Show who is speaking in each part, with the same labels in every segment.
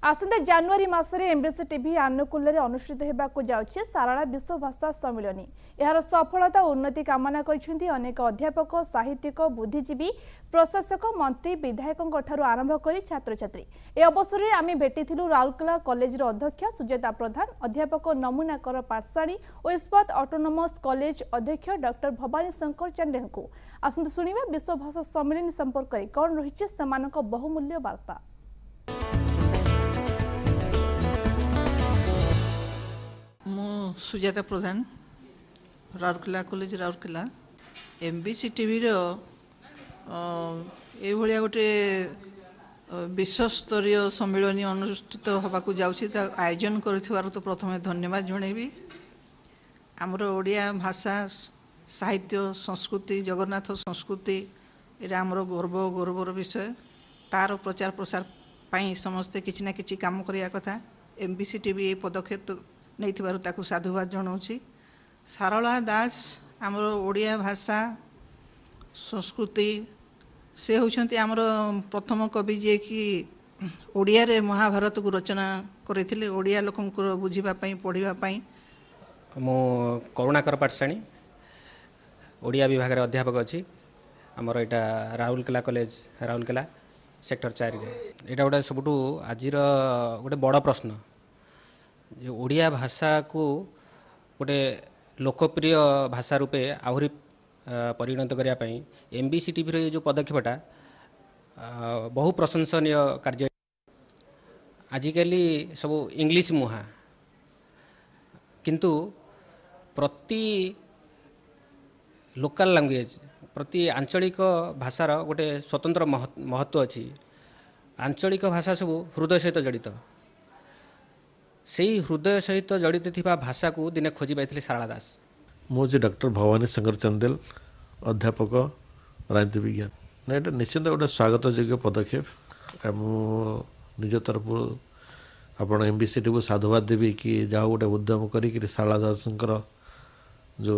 Speaker 1: आसंता जनवरी मासरे MBC TV आनुकूल्य अनुष्ठित होगाकू जाउछि साराला विश्व भाषा सम्मेलनी। यार सफलता और उन्नति कामना करिसेंति अनेक अध्यापक, साहित्यिक, बुद्धिजीवी, प्रशासक, मंत्री, विधायकों ठारू आरंभ करी छात्र छात्री। ए अवसर में आम भेटिथिलु राउरकेला कॉलेज अध्यक्ष सुजाता प्रधान, अध्यापक नमूनाकर पाठशाणी और इस्पात ऑटोनोमस कॉलेज अध्यक्ष डॉक्टर भवानी शंकर चांडेल को। आसंता सुनिबा विश्व भाषा सम्मेलनी संपर्क में कौन रही सेमानक बहुमूल्य वार्ता।
Speaker 2: Sujata Pradhan, Rourkela college Rourkela. MBC TV ये गोटे विश्वस्तरीय सम्मेलन अनुष्ठित होगाकू जाउछि। आयोजन कर तो प्रथम धन्यवाद जनइबी। आमर ओडिया भाषा, साहित्य, संस्कृति, जगन्नाथ संस्कृति ये आमर गौरवर विषय। तार प्रचार प्रसार पाई समस्ते किछि ना किछि काम करिया कथा। एमबीसी टीवी ये पदक्षेप नहीं ताकू साधुवाद जनाऊँगी। सारला दास आमर ओडिया भाषा संस्कृति से होती आमर प्रथम कवि जे कि ओडिया रे महाभारत को रचना करते ओडिया लोक बुझापी पढ़ापी।
Speaker 3: मो करुणाकर पाठशाणी ओडिया विभाग रे अध्यापक अच्छी आमर यहाँ राउरकेला कॉलेज राउरकेला सेक्टर 4 यहाँ गोटे सब आज गोटे बड़ प्रश्न ओडिया भाषा को गोटे लोकप्रिय भाषा रूपे आहरी परिणत करने एमबीसी टीवी रो जो पदक्षेपटा बहु प्रशंसनीय कार्य। आजिकली सब इंग्लिश मुहा किंतु प्रति लोकल लैंग्वेज प्रति आंचलिक भाषार गोटे स्वतंत्र महत्व अच्छी। आंचलिक भाषा सब हृदय सहित जड़ित से हृदय सहित जड़ित थिबा भाषा को दिने खोजी पाइथिले सारला दास।
Speaker 4: मुझे डॉक्टर भवानी शंकर चांदेल, अध्यापक राजनीति विज्ञान। ना ये निश्चिंत गोटे स्वागत योग्य पदक्षेप। निज तरफ आपण एमबीसी टी को साधुवाद देवी कि जहाँ गोटे उद्यम करी सारला दासंकर जो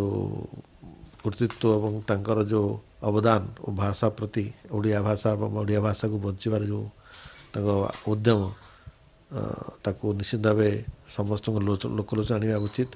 Speaker 4: कृतित्व और तांकर जो अवदान भाषा प्रति ओडिया भाषा और ओडिया भाषा को बचार जो उद्यम ताको निश्चित भाव समस्त लोकलोचन आने उचित।